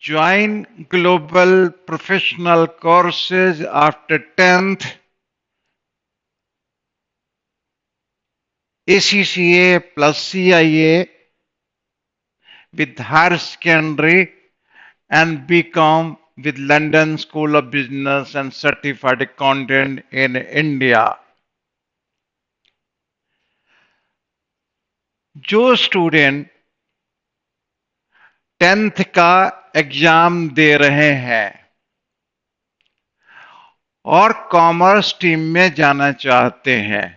join global professional courses after 10th, ACCA plus CIA with higher secondary and BCom with London School of Business and Certified Accountant in India. जो student 10th का exam दे रहे हैं और commerce stream में जाना चाहते हैं,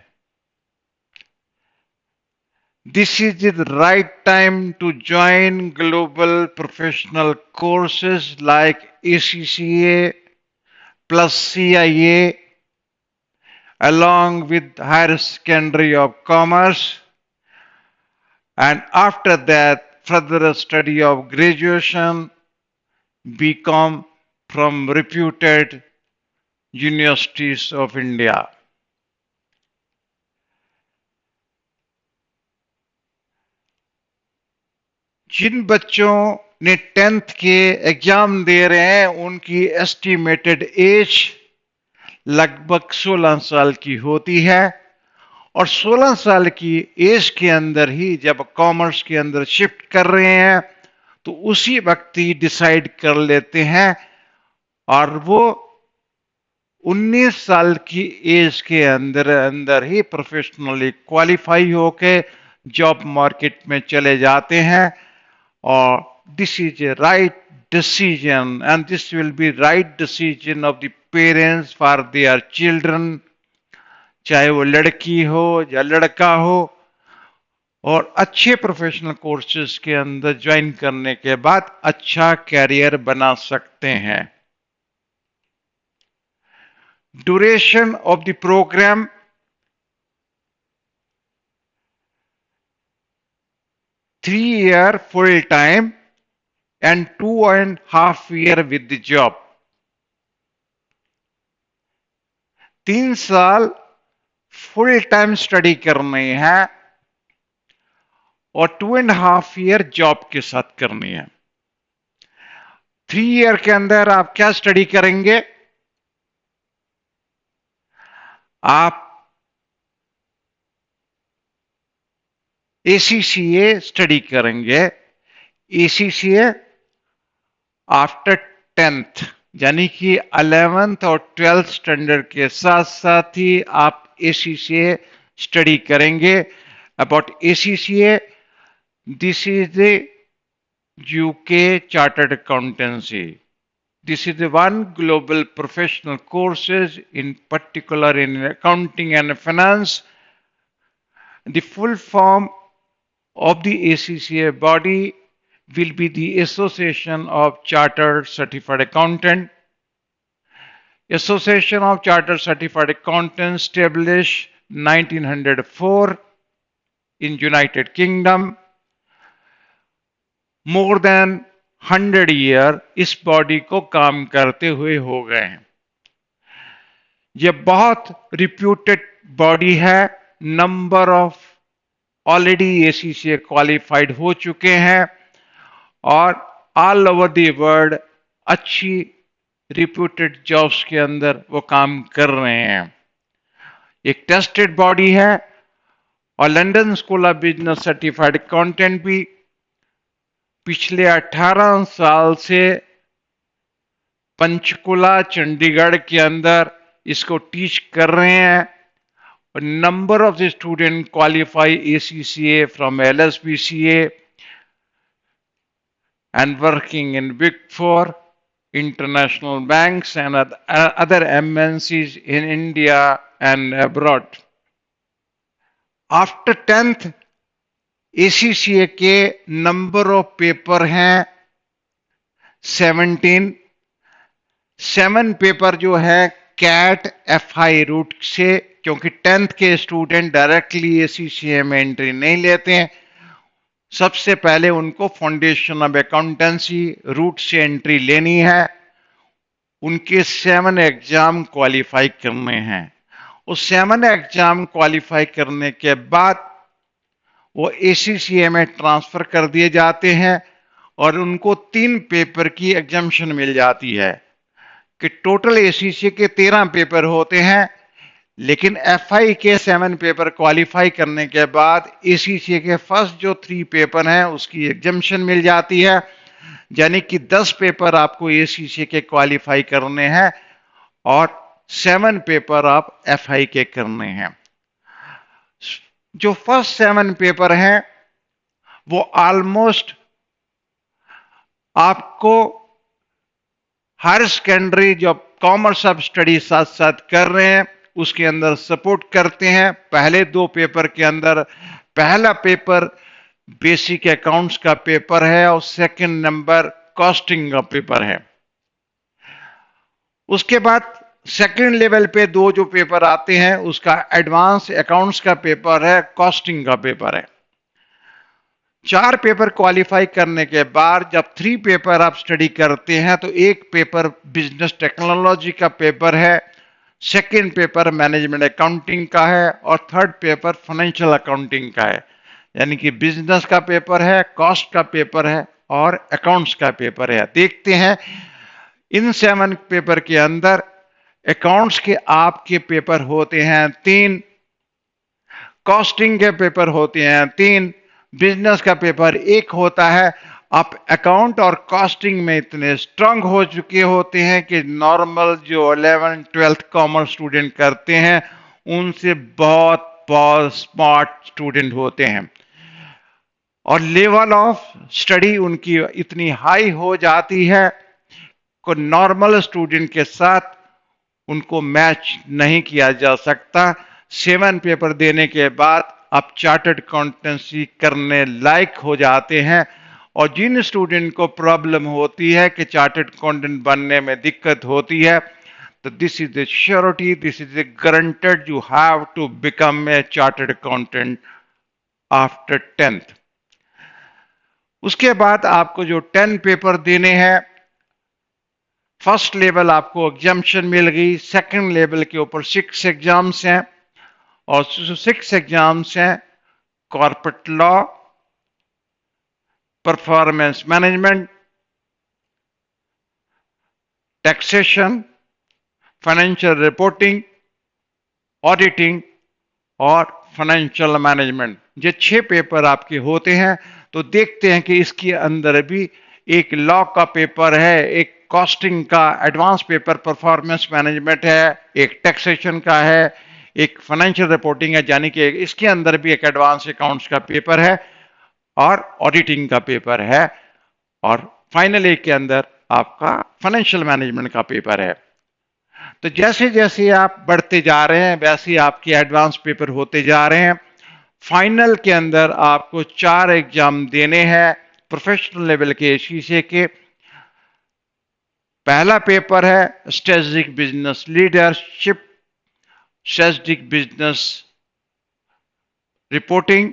this is the right time to join global professional courses like ACCA plus CIA along with higher secondary of commerce, and after that further study of graduation, BCom from reputed universities of India. जिन बच्चों ने 10th के exam दे रहे हैं उनकी estimated as लगभग 16 साल की होती है और 16 साल की एज के अंदर ही जब कॉमर्स के अंदर शिफ्ट कर रहे हैं तो उसी वक्त ही डिसाइड कर लेते हैं और वो 19 साल की एज के अंदर ही प्रोफेशनली क्वालिफाई होके जॉब मार्केट में चले जाते हैं और this is a right decision and this will be right decision of the parents for their children, चाहे वो लड़की हो या लड़का हो, और अच्छे प्रोफेशनल कोर्सेज के अंदर ज्वाइन करने के बाद अच्छा कैरियर बना सकते हैं. Duration of the program 3 year full time and 2.5 year with the job. 3 साल फुल टाइम स्टडी करनी है और 2.5 year जॉब के साथ करनी है. 3 year के अंदर आप क्या स्टडी करेंगे? आप ACCA स्टडी करेंगे. ACCA आफ्टर 10th यानी कि 11th और 12th स्टैंडर्ड के साथ साथ ही आप ACCA स्टडी करेंगे. About ACCA, this is the UK chartered accountancy. This is the one global professional courses in particular in accounting and finance. The full form of the ACCA body will be the Association of Chartered Certified Accountant. Association of Chartered Certified Accountants established 1904 in United Kingdom. More than 100 year इस body को काम करते हुए हो गए हैं. यह बहुत रिप्यूटेड बॉडी है. Number of already ACCA qualified हो चुके हैं और ऑल ओवर द वर्ल्ड अच्छी रिप्यूटेड जॉब्स के अंदर वो काम कर रहे हैं. एक टेस्टेड बॉडी है और London school of business certified accountant भी पिछले 18 साल से पंचकुला चंडीगढ़ के अंदर इसको टीच कर रहे हैं. Number of the student qualify ACCA from LSBCA and working in Big Four, international banks and other MNCs in India and abroad. After 10th, ACCA के नंबर ऑफ पेपर हैं 17. 7 पेपर जो है CAT FI रूट से, क्योंकि 10th के student directly ACCA में entry नहीं लेते हैं. सबसे पहले उनको फाउंडेशन ऑफ अकाउंटेंसी रूट से एंट्री लेनी है. उनके 7 एग्जाम क्वालिफाई करने हैं. उस 7 एग्जाम क्वालिफाई करने के बाद वो ACCA में ट्रांसफर कर दिए जाते हैं और उनको 3 पेपर की एग्जाम्शन मिल जाती है कि टोटल एसीसी के 13 पेपर होते हैं, लेकिन एफआई के 7 पेपर क्वालिफाई करने के बाद एसीसी के फर्स्ट जो 3 पेपर हैं उसकी एग्जाम्शन मिल जाती है। यानी कि 10 पेपर आपको एसीसी के क्वालिफाई करने हैं और 7 पेपर आप एफआई के करने हैं। जो फर्स्ट 7 पेपर हैं वो ऑलमोस्ट आपको हायर सेकेंडरी जो कॉमर्स ऑफ स्टडी साथ साथ कर रहे हैं उसके अंदर सपोर्ट करते हैं। पहले 2 पेपर के अंदर पहला पेपर बेसिक अकाउंट्स का पेपर है और सेकंड नंबर कॉस्टिंग का पेपर है। उसके बाद सेकंड लेवल पे 2 जो पेपर आते हैं उसका एडवांस अकाउंट्स का पेपर है, कॉस्टिंग का पेपर है। 4 पेपर क्वालिफाई करने के बाद जब 3 पेपर आप स्टडी करते हैं तो एक पेपर बिजनेस टेक्नोलॉजी का पेपर है, सेकंड पेपर मैनेजमेंट अकाउंटिंग का है और थर्ड पेपर फाइनेंशियल अकाउंटिंग का है। यानी कि बिजनेस का पेपर है, कॉस्ट का पेपर है और अकाउंट्स का पेपर है। देखते हैं इन 7 पेपर के अंदर अकाउंट्स के आपके पेपर होते हैं 3, कॉस्टिंग के पेपर होते हैं 3, बिजनेस का पेपर 1 होता है। आप अकाउंट और कॉस्टिंग में इतने स्ट्रांग हो चुके होते हैं कि नॉर्मल जो 11th 12th कॉमर्स स्टूडेंट करते हैं उनसे बहुत बहुत स्मार्ट स्टूडेंट होते हैं और लेवल ऑफ स्टडी उनकी इतनी हाई हो जाती है को नॉर्मल स्टूडेंट के साथ उनको मैच नहीं किया जा सकता। 7 पेपर देने के बाद आप चार्टर्ड अकाउंटेंसी करने लायक हो जाते हैं और जिन स्टूडेंट को प्रॉब्लम होती है कि चार्टर्ड अकाउंटेंट बनने में दिक्कत होती है तो this is the surety, this is the guaranteed you have to become a chartered accountant after 10th। उसके बाद आपको जो 10 पेपर देने हैं, फर्स्ट लेवल आपको एग्जाम्शन मिल गई, सेकंड लेवल के ऊपर 6 एग्जाम्स हैं और 6 एग्जाम्स हैं corporate law, performance management, taxation, financial reporting, auditing और फाइनेंशियल मैनेजमेंट। ये 6 पेपर आपके होते हैं। तो देखते हैं कि इसके अंदर भी एक लॉ का पेपर है, एक कॉस्टिंग का एडवांस पेपर परफॉर्मेंस मैनेजमेंट है, एक टैक्सेशन का है, एक फाइनेंशियल रिपोर्टिंग है, यानी कि इसके अंदर भी एक एडवांस अकाउंट्स का पेपर है और ऑडिटिंग का पेपर है और फाइनल एक के अंदर आपका फाइनेंशियल मैनेजमेंट का पेपर है। तो जैसे जैसे आप बढ़ते जा रहे हैं वैसे ही आपके एडवांस पेपर होते जा रहे हैं। फाइनल के अंदर आपको 4 एग्जाम देने हैं प्रोफेशनल लेवल के शीशे के। पहला पेपर है strategic business leadership, strategic business reporting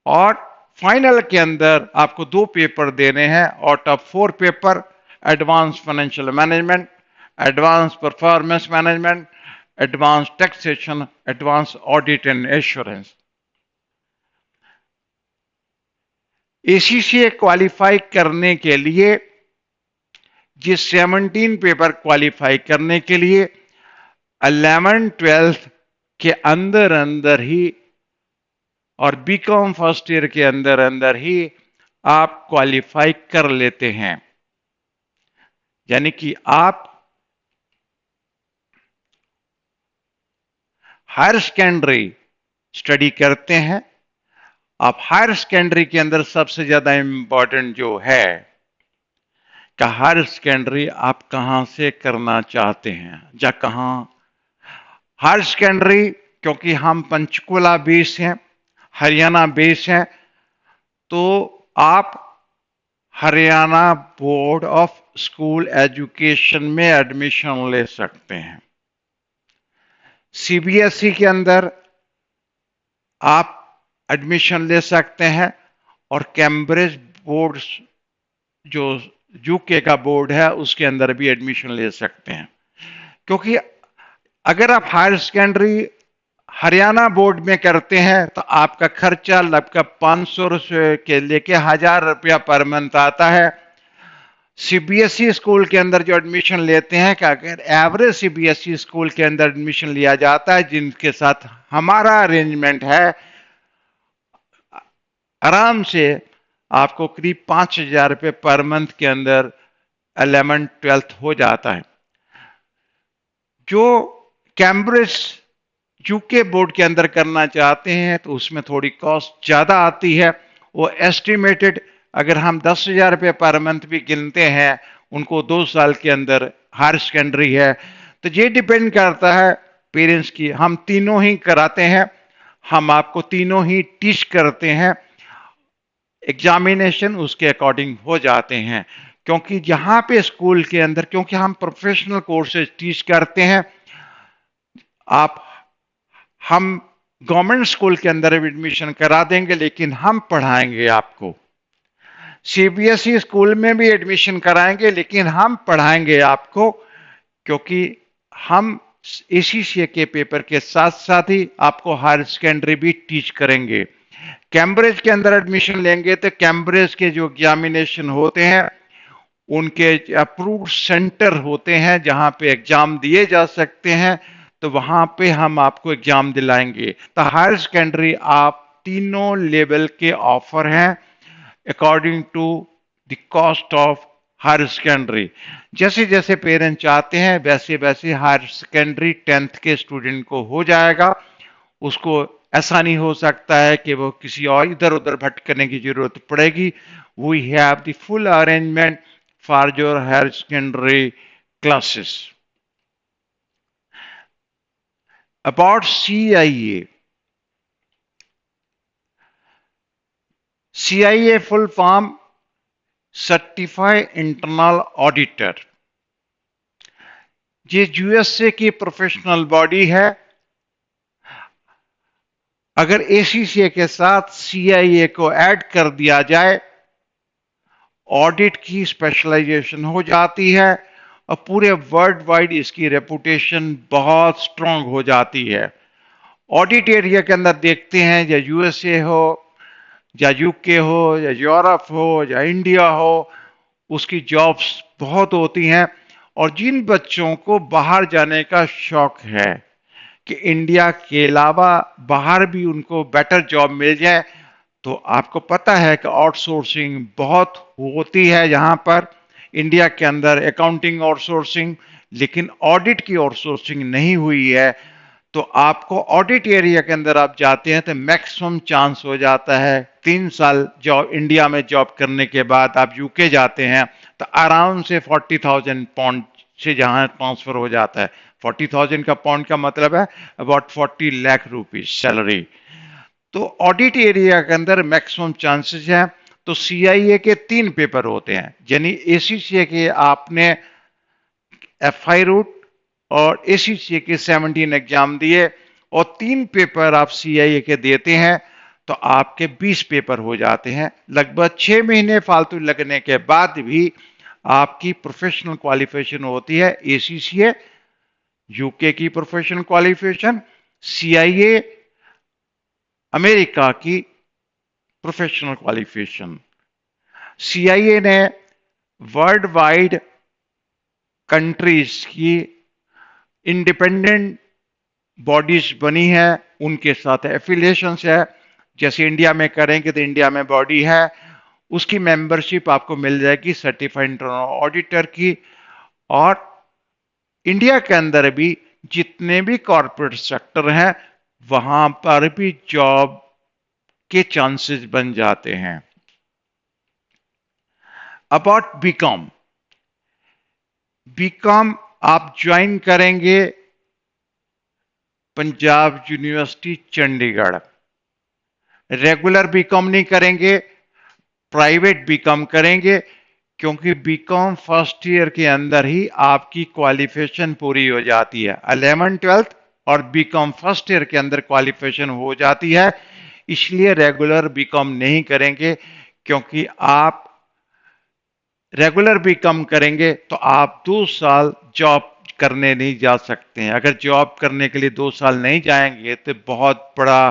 और फाइनल के अंदर आपको 2 पेपर देने हैं out of 4 paper, advance financial management, advance performance management, advance taxation, advance audit and assurance. ACCA qualify करने के लिए ये 17 पेपर क्वालिफाई करने के लिए 11th 12th के अंदर अंदर ही और बीकॉम फर्स्ट ईयर के अंदर अंदर ही आप क्वालिफाई कर लेते हैं। यानी कि आप हायर सेकेंडरी स्टडी करते हैं। आप हायर सेकेंडरी के अंदर सबसे ज्यादा इंपॉर्टेंट जो है कि हायर सेकेंडरी आप कहां से करना चाहते हैं या कहां। हायर सेकेंडरी क्योंकि हम पंचकुला बेस हैं, हरियाणा बेस हैं, तो आप Haryana board of school education में एडमिशन ले सकते हैं। सीबीएसई के अंदर आप एडमिशन ले सकते हैं और कैम्ब्रिज बोर्ड जो यूके का बोर्ड है उसके अंदर भी एडमिशन ले सकते हैं। क्योंकि अगर आप हायर सेकेंडरी हरियाणा बोर्ड में करते हैं तो आपका खर्चा लगभग 500 रुपये के लेके 1000 रुपया पर मंथ आता है। सीबीएसई स्कूल के अंदर जो एडमिशन लेते हैं, कि अगर एवरेज सीबीएसई स्कूल के अंदर एडमिशन लिया जाता है, जिनके साथ हमारा अरेंजमेंट है, आराम से आपको करीब 5000 रुपये पर मंथ के अंदर 11th-12th हो जाता है। जो कैम्ब्रिज यूके बोर्ड के अंदर करना चाहते हैं तो उसमें थोड़ी कॉस्ट ज्यादा आती है। वो एस्टिमेटेड अगर हम 10,000 रुपये पर मंथ भी गिनते हैं, उनको 2 साल के अंदर हायर सेकेंडरी है। तो ये डिपेंड करता है पेरेंट्स की। हम तीनों ही कराते हैं, हम आपको तीनों ही टीच करते हैं, एग्जामिनेशन उसके अकॉर्डिंग हो जाते हैं। क्योंकि यहाँ पे स्कूल के अंदर, क्योंकि हम प्रोफेशनल कोर्सेज टीच करते हैं, आप हम गवर्नमेंट स्कूल के अंदर एडमिशन करा देंगे लेकिन हम पढ़ाएंगे आपको। सीबीएसई स्कूल में भी एडमिशन कराएंगे लेकिन हम पढ़ाएंगे आपको, क्योंकि हम एसीसीए के पेपर के साथ साथ ही आपको हायर सेकेंडरी भी टीच करेंगे। कैम्ब्रिज के अंदर एडमिशन लेंगे तो कैम्ब्रिज के जो एग्जामिनेशन होते हैं, उनके अप्रूव्ड सेंटर होते हैं जहां पे एग्जाम दिए जा सकते हैं, तो वहां पे हम आपको एग्जाम दिलाएंगे। तो हायर सेकेंडरी आप तीनों लेवल के ऑफर हैं according to the cost of higher secondary. जैसे जैसे पेरेंट चाहते हैं वैसे वैसे हायर सेकेंडरी 10th के स्टूडेंट को हो जाएगा। उसको ऐसा नहीं हो सकता है कि वो किसी और इधर उधर भटकने की जरूरत पड़ेगी। We have the full arrangement for your higher secondary classes. About CIA. CIA full form Certified Internal Auditor। ये यूएसए की प्रोफेशनल बॉडी है। अगर एसीसीए के साथ सीआईए को ऐड कर दिया जाए, ऑडिट की स्पेशलाइजेशन हो जाती है और पूरे वर्ल्ड वाइड इसकी रेपुटेशन बहुत स्ट्रांग हो जाती है। ऑडिट एरिया के अंदर देखते हैं, या यूएसए हो, या यूके हो, या यूरोप हो, या इंडिया हो, उसकी जॉब्स बहुत होती हैं। और जिन बच्चों को बाहर जाने का शौक है कि इंडिया के अलावा बाहर भी उनको बेटर जॉब मिल जाए, तो आपको पता है कि आउटसोर्सिंग बहुत होती है यहाँ पर इंडिया के अंदर, अकाउंटिंग आउटसोर्सिंग, लेकिन ऑडिट की आउटसोर्सिंग नहीं हुई है। तो आपको ऑडिट एरिया के अंदर आप जाते हैं तो मैक्सिमम चांस हो जाता है 3 साल जॉब इंडिया में जॉब करने के बाद आप यूके जाते हैं तो आराम से 40,000 पाउंड से जहां ट्रांसफर हो जाता है। 40,000 का पाउंड का मतलब है अबाउट 40 लाख रुपीज सैलरी। तो ऑडिट एरिया के अंदर मैक्सिमम चांसेस हैं। तो सीआईए के 3 पेपर होते हैं, यानी एसीसीए के आपने एफआई रूट और एसीसीए के 17 एग्जाम दिए और 3 पेपर आप सीआईए के देते हैं तो आपके 20 पेपर हो जाते हैं। लगभग 6 महीने फालतू लगने के बाद भी आपकी प्रोफेशनल क्वालिफिकेशन होती है। एसीसीए यूके की प्रोफेशनल क्वालिफिकेशन, सीआईए अमेरिका की प्रोफेशनल क्वालिफिकेशन। सीआईए ने वर्ल्ड वाइड कंट्रीज की इंडिपेंडेंट बॉडीज बनी है, उनके साथ एफिलिएशन है। जैसे इंडिया में करेंगे तो इंडिया में बॉडी है, उसकी मेंबरशिप आपको मिल जाएगी सर्टिफाइड इंटरनल ऑडिटर की। और इंडिया के अंदर भी जितने भी कॉर्पोरेट सेक्टर हैं वहां पर भी जॉब के चांसेस बन जाते हैं। अबाउट बीकॉम, बीकॉम आप ज्वाइन करेंगे Punjab university Chandigarh. Regular BCom नहीं करेंगे, प्राइवेट बीकॉम करेंगे, क्योंकि बीकॉम फर्स्ट ईयर के अंदर ही आपकी क्वालिफिकेशन पूरी हो जाती है। 11th-12th और बीकॉम फर्स्ट ईयर के अंदर क्वालिफिकेशन हो जाती है, इसलिए रेगुलर बीकॉम नहीं करेंगे। क्योंकि आप रेगुलर बीकॉम करेंगे तो आप 2 साल जॉब करने नहीं जा सकते हैं। अगर जॉब करने के लिए 2 साल नहीं जाएंगे तो बहुत बड़ा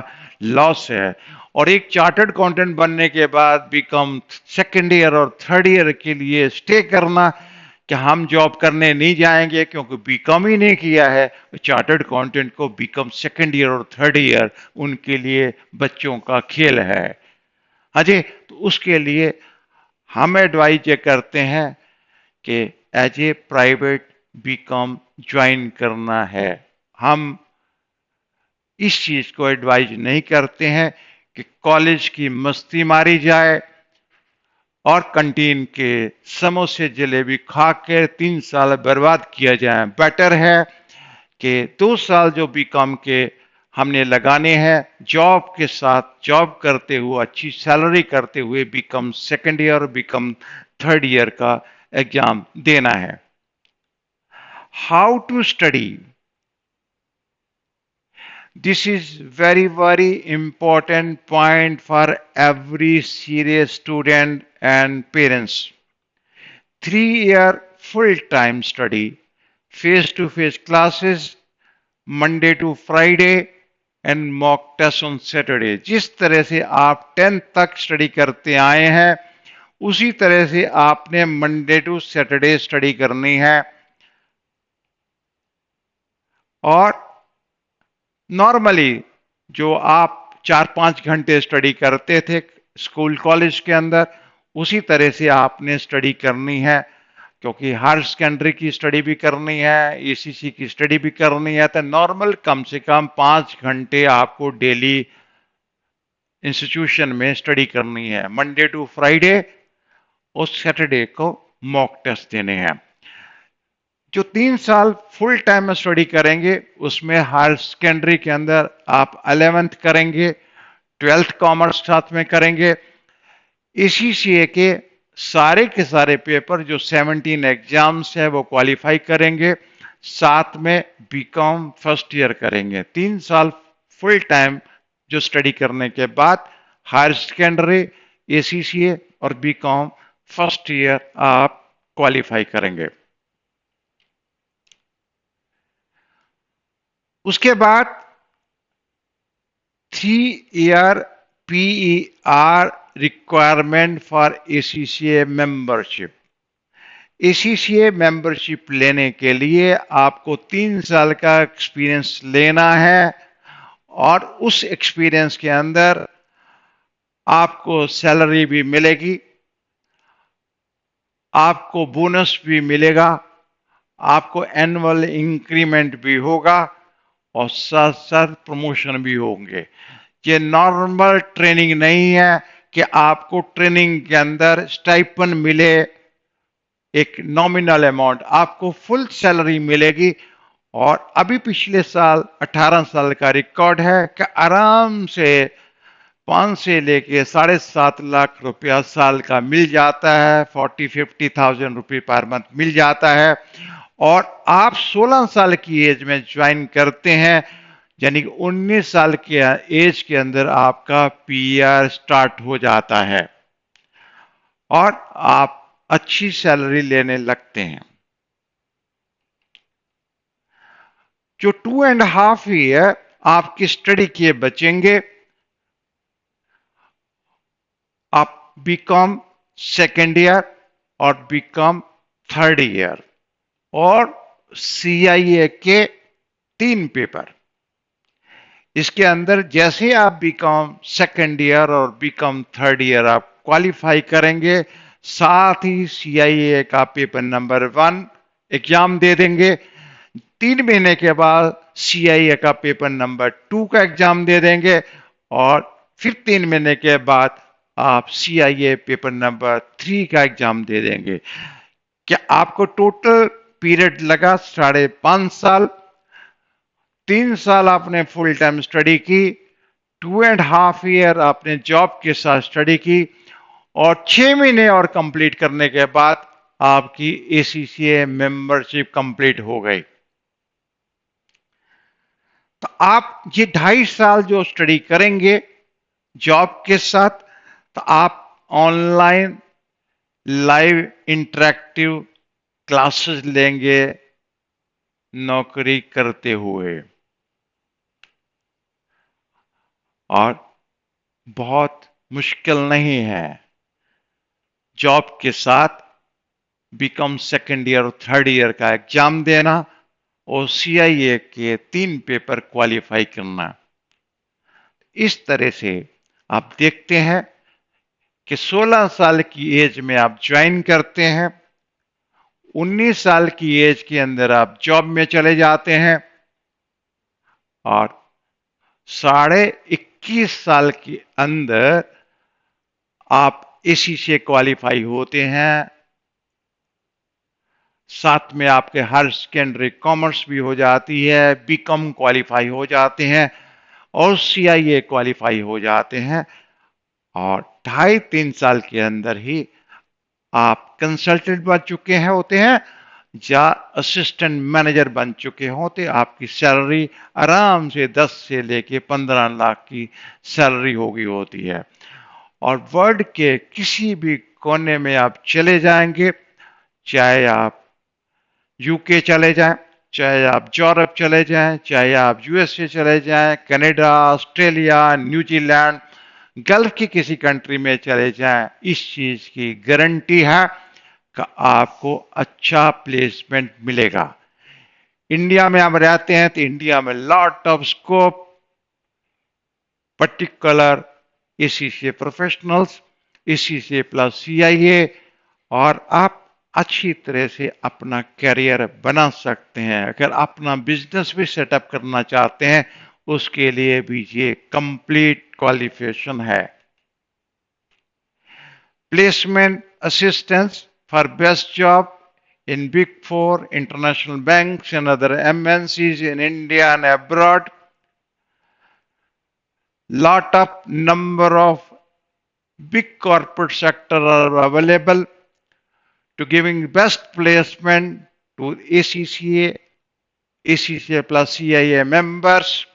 लॉस है। और एक चार्टर्ड अकाउंटेंट बनने के बाद बीकॉम सेकेंड ईयर और थर्ड ईयर के लिए स्टे करना कि हम जॉब करने नहीं जाएंगे क्योंकि बीकॉम ही नहीं किया है, चार्टर्ड अकाउंटेंट को बीकॉम सेकेंड ईयर और थर्ड ईयर उनके लिए बच्चों का खेल है। हाँ जी, तो उसके लिए हम एडवाइज ये करते हैं कि as a private BCom join करना है। हम इस चीज को एडवाइज नहीं करते हैं कि कॉलेज की मस्ती मारी जाए और कंटीन के समोसे जलेबी खा के 3 साल बर्बाद किया जाए। बेटर है कि 2 साल जो बीकॉम के हमने लगाने हैं जॉब के साथ, जॉब करते हुए अच्छी सैलरी करते हुए बीकॉम सेकेंड ईयर और बीकॉम थर्ड ईयर का एग्जाम देना है। How to study, this is very important point for every serious student and parents. 3 year full time study, face to face classes, Monday to Friday and mock test on Saturday. जिस तरह से आप 10th तक study करते आए हैं उसी तरह से आपने मंडे टू सैटरडे स्टडी करनी है। और नॉर्मली जो आप 4-5 घंटे स्टडी करते थे स्कूल कॉलेज के अंदर उसी तरह से आपने स्टडी करनी है, क्योंकि हायर सेकेंडरी की स्टडी भी करनी है, एसीसी की स्टडी भी करनी है। तो नॉर्मल कम से कम 5 घंटे आपको डेली इंस्टीट्यूशन में स्टडी करनी है, मंडे टू फ्राइडे और सैटरडे को मॉक टेस्ट देने हैं। जो 3 साल फुल टाइम में स्टडी करेंगे उसमें हायर सेकेंडरी के अंदर आप 11th करेंगे, 12th कॉमर्स साथ में करेंगे, एसीसीए के सारे पेपर जो 17 एग्जाम्स है वो क्वालिफाई करेंगे, साथ में बीकॉम फर्स्ट ईयर करेंगे। 3 साल फुल टाइम जो स्टडी करने के बाद हायर सेकेंडरी, एसीसीए और बीकॉम फर्स्ट ईयर आप क्वालिफाई करेंगे। उसके बाद 3 year PER requirement for ACCA membership. ACCA membership लेने के लिए आपको 3 साल का एक्सपीरियंस लेना है और उस एक्सपीरियंस के अंदर आपको सैलरी भी मिलेगी, आपको बोनस भी मिलेगा, आपको एनुअल इंक्रीमेंट भी होगा और साथ साथ प्रमोशन भी होंगे। ये नॉर्मल ट्रेनिंग नहीं है कि आपको ट्रेनिंग के अंदर स्टाइपन मिले एक नॉमिनल अमाउंट, आपको फुल सैलरी मिलेगी। और अभी पिछले साल 18 साल का रिकॉर्ड है कि आराम से 5 से लेके 7.5 लाख रुपया साल का मिल जाता है, 40-50,000 रुपये पर मंथ मिल जाता है। और आप 16 साल की एज में ज्वाइन करते हैं, यानी कि 19 साल के एज के अंदर आपका पीआर स्टार्ट हो जाता है और आप अच्छी सैलरी लेने लगते हैं। जो 2.5 year आपकी स्टडी किए बचेंगे, आप बीकॉम सेकेंड ईयर और बीकॉम थर्ड ईयर और सीआईए के 3 पेपर। इसके अंदर जैसे आप बीकॉम सेकेंड ईयर और बीकॉम थर्ड ईयर आप क्वालिफाई करेंगे, साथ ही सीआईए का पेपर नंबर 1 एग्जाम दे देंगे। 3 महीने के बाद सीआईए का पेपर नंबर 2 का एग्जाम दे देंगे और फिर 3 महीने के बाद आप सीआईए पेपर नंबर 3 का एग्जाम दे देंगे। क्या आपको टोटल पीरियड लगा 5.5 साल। 3 साल आपने फुल टाइम स्टडी की, 2.5 year आपने जॉब के साथ स्टडी की और 6 महीने और कंप्लीट करने के बाद आपकी एसीसीए मेंबरशिप कंप्लीट हो गई। तो आप ये 2.5 साल जो स्टडी करेंगे जॉब के साथ, तो आप ऑनलाइन लाइव इंटरेक्टिव क्लासेस लेंगे, नौकरी करते हुए। और बहुत मुश्किल नहीं है जॉब के साथ बीकॉम सेकेंड ईयर और थर्ड ईयर का एग्जाम देना और सीआईए के 3 पेपर क्वालिफाई करना। इस तरह से आप देखते हैं कि 16 साल की एज में आप ज्वाइन करते हैं, 19 साल की एज के अंदर आप जॉब में चले जाते हैं और 21.5 साल के अंदर आप एसी से क्वालिफाई होते हैं। साथ में आपके हायर सेकेंडरी कॉमर्स भी हो जाती है, बीकॉम क्वालिफाई हो जाते हैं और सीआईए क्वालिफाई हो जाते हैं और 2.5-3 साल के अंदर ही आप कंसल्टेंट बन चुके हैं होते हैं या असिस्टेंट मैनेजर बन चुके होते। आपकी सैलरी आराम से 10 से लेके 15 लाख की सैलरी हो गई होती है और वर्ल्ड के किसी भी कोने में आप चले जाएंगे, चाहे आप यूके चले जाएं, चाहे आप यूरोप चले जाएं, चाहे आप यूएसए चले जाएं, कनाडा, ऑस्ट्रेलिया, न्यूजीलैंड, गल्फ की किसी कंट्री में चले जाएं, इस चीज की गारंटी है कि आपको अच्छा प्लेसमेंट मिलेगा। इंडिया में आप रहते हैं तो इंडिया में लॉट ऑफ स्कोप, पर्टिकुलर इसी से प्रोफेशनल्स, इसी से प्लस सीआईए और आप अच्छी तरह से अपना करियर बना सकते हैं। अगर अपना बिजनेस भी सेटअप करना चाहते हैं उसके लिए भी ये कंप्लीट क्वालिफिकेशन है। Placement assistance for best job in Big Four, international banks and other MNCs in India and abroad. Lot of number of big corporate sector are available to giving best placement to ACCA, ACCA plus CIA members.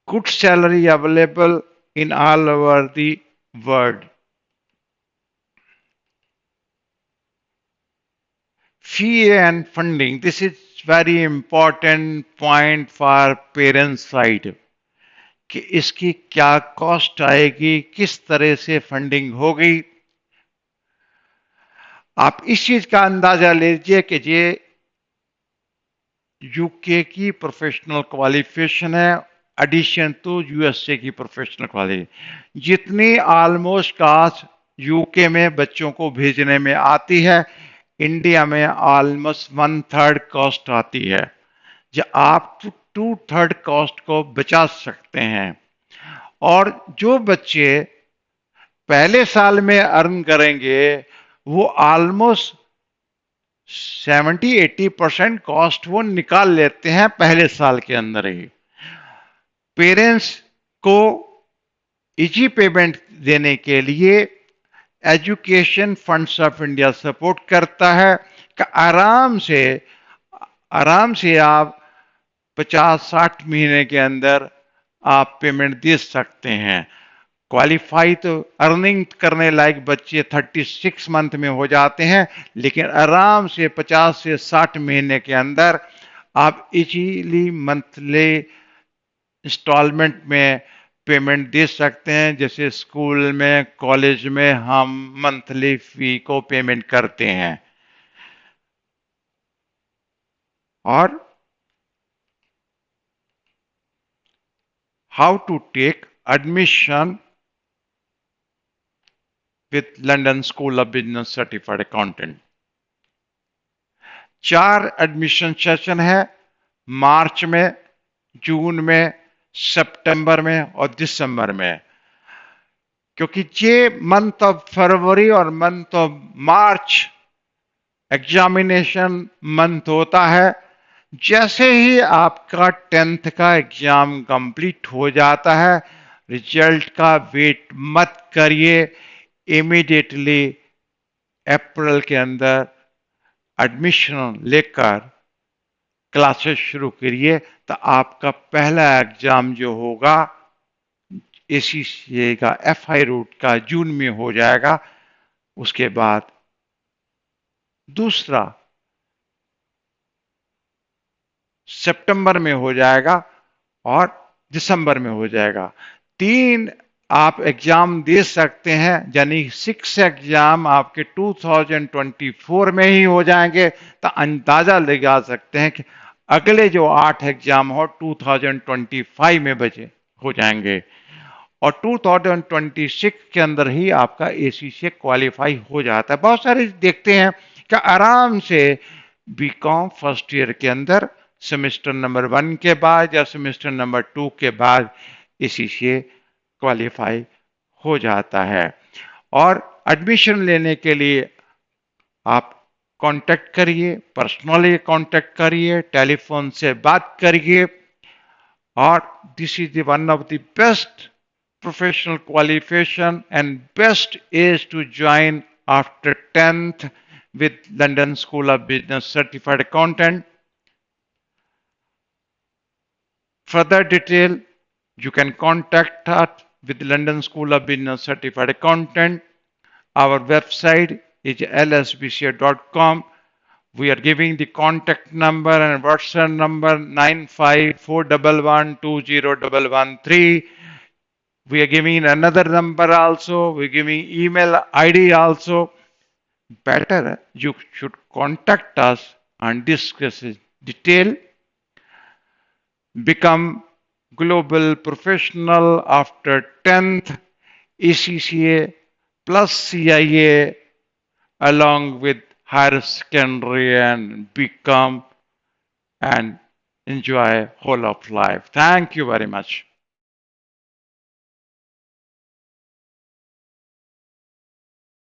Good salary available in all over the world. Fee and funding. This is very important point for parent side. कि इसकी क्या cost आएगी, किस तरह से funding होगी। आप इस चीज का अंदाजा लीजिए कि ये यूके की प्रोफेशनल क्वालिफिकेशन है एडिशन टू यूएसए की प्रोफेशनल क्वालिफिकेशन। जितनी ऑलमोस्ट कास्ट यूके में बच्चों को भेजने में आती है, इंडिया में ऑलमोस्ट 1/3 कॉस्ट आती है। जो आप 2/3 कॉस्ट को बचा सकते हैं। और जो बच्चे पहले साल में अर्न करेंगे वो ऑलमोस्ट 70-80% कॉस्ट वो निकाल लेते हैं पहले साल के अंदर ही। पेरेंट्स को इजी पेमेंट देने के लिए education funds of India support करता है कि आराम से आप 50-60 महीने के अंदर आप पेमेंट दे सकते हैं। क्वालिफाई तो अर्निंग करने लायक बच्चे 36 मंथ में हो जाते हैं, लेकिन आराम से 50 से 60 महीने के अंदर आप इजीली मंथली इंस्टॉलमेंट में पेमेंट दे सकते हैं। जैसे स्कूल में, कॉलेज में हम मंथली फी को पेमेंट करते हैं। और how to take admission with London School of Business Certified Accountant। 4 admission session है, मार्च में, जून में, सितंबर में और दिसंबर में। क्योंकि ये मंथ ऑफ फरवरी और month of March examination month होता है। जैसे ही आपका 10th का एग्जाम कंप्लीट हो जाता है, रिजल्ट का वेट मत करिए, इमीडिएटली अप्रैल के अंदर एडमिशन लेकर क्लासेस शुरू करिए। तो आपका पहला एग्जाम जो होगा एसीसीए का एफआई रूट का जून में हो जाएगा। उसके बाद दूसरा सितंबर में हो जाएगा और दिसंबर में हो जाएगा। 3 आप एग्जाम दे सकते हैं, यानी 6 एग्जाम आपके 2024 में ही हो जाएंगे। तो अंदाजा लगा सकते हैं कि अगले जो 8 एग्जाम हो 2025 में बचे हो जाएंगे और 2026 के अंदर ही आपका एसीसी क्वालिफाई हो जाता है। बहुत सारे देखते हैं कि आराम से बीकॉम फर्स्ट ईयर के अंदर सेमेस्टर नंबर 1 के बाद या सेमेस्टर नंबर 2 के बाद एसीसी क्वालिफाई हो जाता है। और एडमिशन लेने के लिए आप कांटेक्ट करिए, पर्सनली कांटेक्ट करिए, टेलीफोन से बात करिए। और this is the one of the best professional qualification and best age to join after 10th with London School of Business Certified Accountant. Further detail, you can contact us with London School of Business Certified Accountant. Our website is lsbca.com. We are giving the contact number and WhatsApp number 9541120113. We are giving another number also. We're giving email ID also. Better you should contact us and discuss in detail. Become global professional after 10th ACCA plus CIA along with higher secondary and become and enjoy whole of life. Thank you very much.